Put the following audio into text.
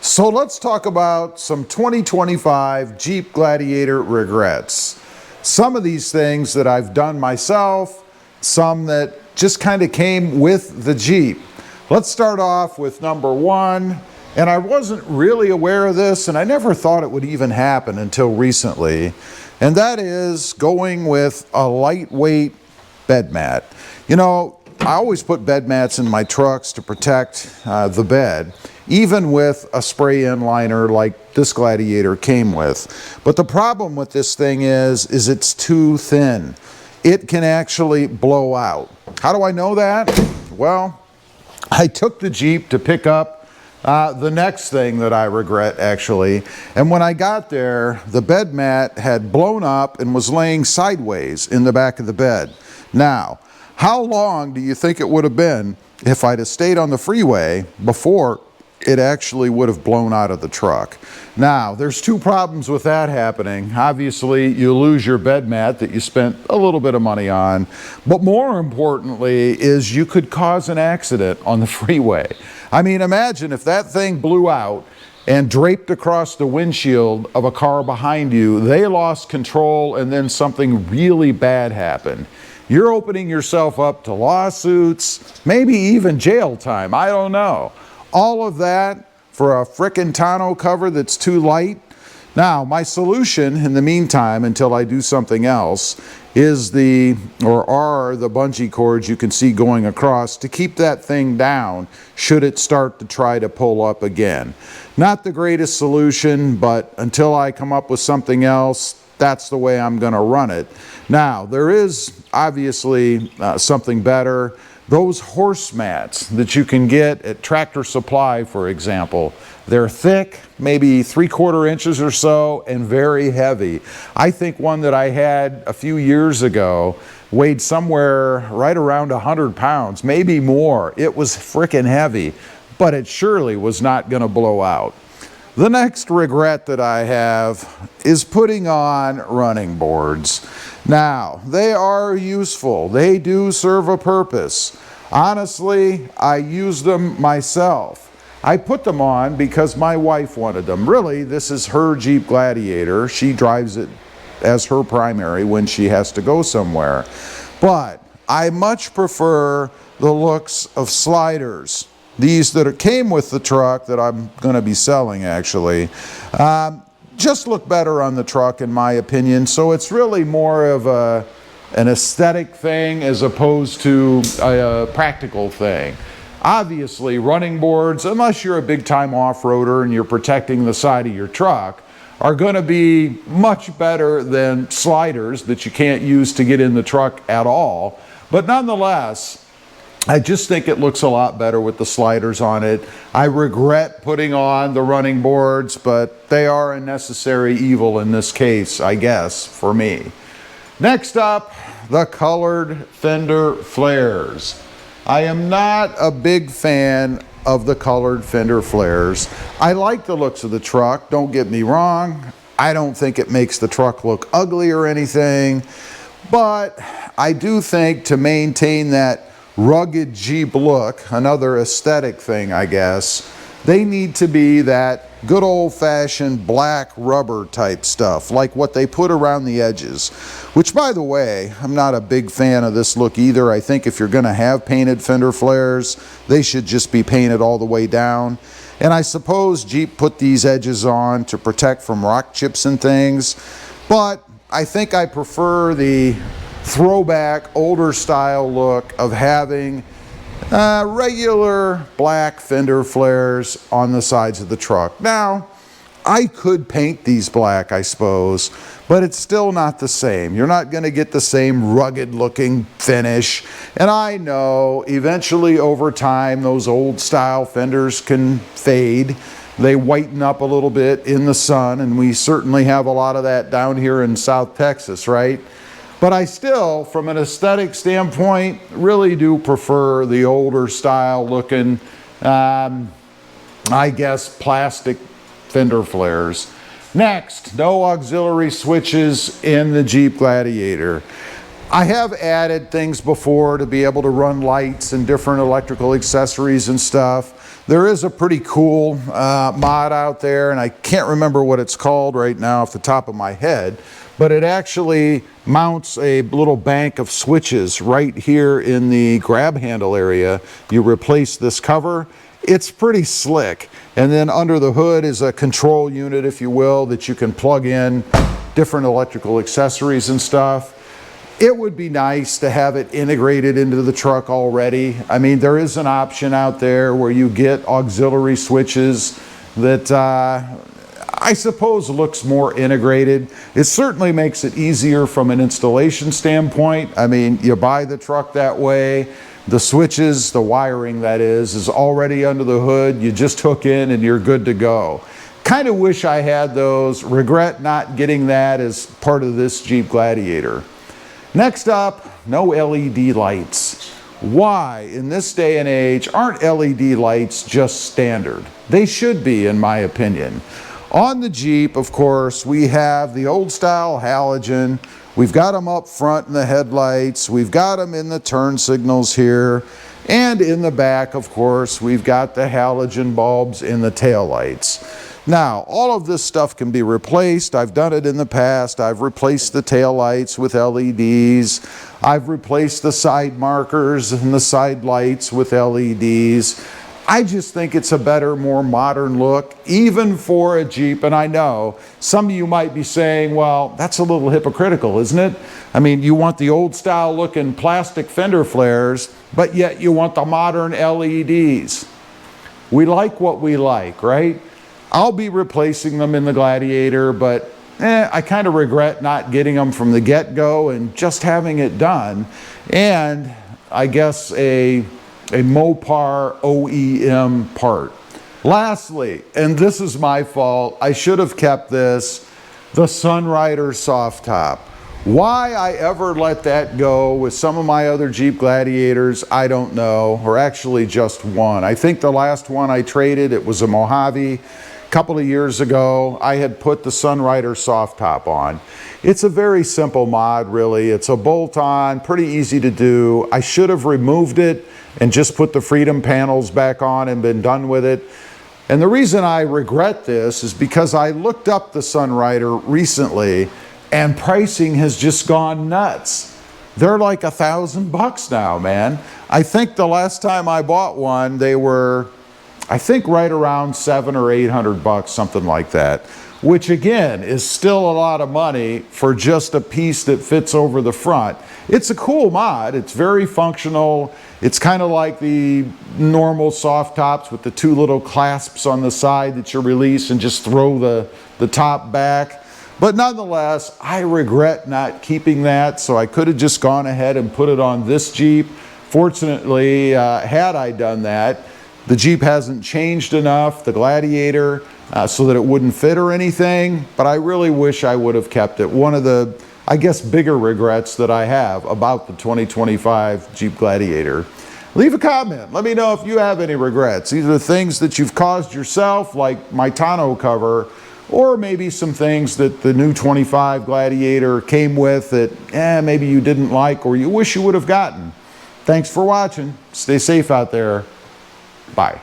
So let's talk about some 2025 Jeep Gladiator regrets. Some of these things that I've done myself, some that just kind of came with the Jeep. Let's start off with number one, and I wasn't really aware of this, and I never thought it would even happen until recently, and that is going with a lightweight bed mat. You know, I always put bed mats in my trucks to protect the bed, even with a spray-in liner like this Gladiator came with. But the problem with this thing is it's too thin. It can actually blow out. How do I know that? Well, I took the Jeep to pick up the next thing that I regret, actually. And when I got there, the bed mat had blown up and was laying sideways in the back of the bed. Now, how long do you think it would have been if I'd have stayed on the freeway before it actually would have blown out of the truck? Now, there's two problems with that happening. Obviously, you lose your bed mat that you spent a little bit of money on, but more importantly is you could cause an accident on the freeway. I mean, imagine if that thing blew out and draped across the windshield of a car behind you, they lost control, and then something really bad happened. You're opening yourself up to lawsuits, maybe even jail time, I don't know. All of that for a frickin' tonneau cover that's too light. Now, my solution in the meantime, until I do something else, is the bungee cords you can see going across to keep that thing down should it start to try to pull up again. Not the greatest solution, but until I come up with something else, that's the way I'm gonna run it. Now, there is obviously something better. Those horse mats that you can get at Tractor Supply, for example, they're thick, maybe 3/4 inches or so, and very heavy. I think one that I had a few years ago weighed somewhere right around 100 pounds, maybe more. It was frickin' heavy, but it surely was not gonna blow out. The next regret that I have is putting on running boards. Now, they are useful. They do serve a purpose. Honestly, I use them myself. I put them on because my wife wanted them. Really, this is her Jeep Gladiator. She drives it as her primary when she has to go somewhere. But I much prefer the looks of sliders. These that came with the truck that I'm going to be selling, actually, just look better on the truck in my opinion. So it's really more of an aesthetic thing as opposed to a practical thing. Obviously, running boards, unless you're a big time off-roader and you're protecting the side of your truck, are going to be much better than sliders that you can't use to get in the truck at all. But nonetheless, I just think it looks a lot better with the sliders on it. I regret putting on the running boards, but they are a necessary evil in this case, I guess, for me. Next up, the colored fender flares. I am not a big fan of the colored fender flares. I like the looks of the truck, don't get me wrong. I don't think it makes the truck look ugly or anything, but I do think to maintain that rugged Jeep look, another aesthetic thing I guess, they need to be that good old-fashioned black rubber type stuff, like what they put around the edges. Which, by the way, I'm not a big fan of this look either. I think if you're going to have painted fender flares, they should just be painted all the way down. And I suppose Jeep put these edges on to protect from rock chips and things, but I think I prefer the throwback, older style look of having regular black fender flares on the sides of the truck. Now, I could paint these black, I suppose, but it's still not the same. You're not going to get the same rugged looking finish. And I know eventually over time those old style fenders can fade. They whiten up a little bit in the sun, and we certainly have a lot of that down here in South Texas, right? But I still, from an aesthetic standpoint, really do prefer the older style looking, I guess, plastic fender flares. Next, no auxiliary switches in the Jeep Gladiator. I have added things before to be able to run lights and different electrical accessories and stuff. There is a pretty cool mod out there, and I can't remember what it's called right now off the top of my head, but it actually mounts a little bank of switches right here in the grab handle area. You replace this cover. It's pretty slick. And then under the hood is a control unit, if you will, that you can plug in different electrical accessories and stuff. It would be nice to have it integrated into the truck already. I mean, there is an option out there where you get auxiliary switches that I suppose looks more integrated. It certainly makes it easier from an installation standpoint. I mean, you buy the truck that way. The switches, the wiring that is already under the hood. You just hook in and you're good to go. Kind of wish I had those. Regret not getting that as part of this Jeep Gladiator. Next up, no LED lights. Why, in this day and age, aren't LED lights just standard? They should be, in my opinion. On the Jeep, of course, we have the old style halogen. We've got them up front in the headlights. We've got them in the turn signals here. And in the back, of course, we've got the halogen bulbs in the taillights. Now, all of this stuff can be replaced. I've done it in the past. I've replaced the taillights with LEDs. I've replaced the side markers and the side lights with LEDs. I just think it's a better, more modern look, even for a Jeep. And I know some of you might be saying, well, that's a little hypocritical, isn't it? I mean, you want the old style looking plastic fender flares, but yet you want the modern LEDs. We like what we like, right? I'll be replacing them in the Gladiator, but I kind of regret not getting them from the get-go and just having it done. And I guess a Mopar OEM part. Lastly, and this is my fault, I should have kept this, the Sunrider soft top. Why I ever let that go with some of my other Jeep Gladiators, I don't know, or actually just one. I think the last one I traded, it was a Mojave. Couple of years ago, I had put the Sunrider soft top on. It's a very simple mod, really. It's a bolt-on, pretty easy to do. I should have removed it and just put the Freedom panels back on and been done with it. And the reason I regret this is because I looked up the Sunrider recently and pricing has just gone nuts. They're like $1,000 now, man. I think the last time I bought one, they were, I think, right around $700 or $800, something like that, which again is still a lot of money for just a piece that fits over the front. It's a cool mod. It's very functional. It's kind of like the normal soft tops with the two little clasps on the side that you release and just throw the top back. But nonetheless, I regret not keeping that, so I could have just gone ahead and put it on this Jeep. Fortunately, had I done that, the Jeep hasn't changed enough, the Gladiator, so that it wouldn't fit or anything, but I really wish I would have kept it. One of the, I guess, bigger regrets that I have about the 2025 Jeep Gladiator. Leave a comment. Let me know if you have any regrets, either things that you've caused yourself, like my tonneau cover, or maybe some things that the new 25 Gladiator came with that maybe you didn't like or you wish you would have gotten. Thanks for watching. Stay safe out there. Bye.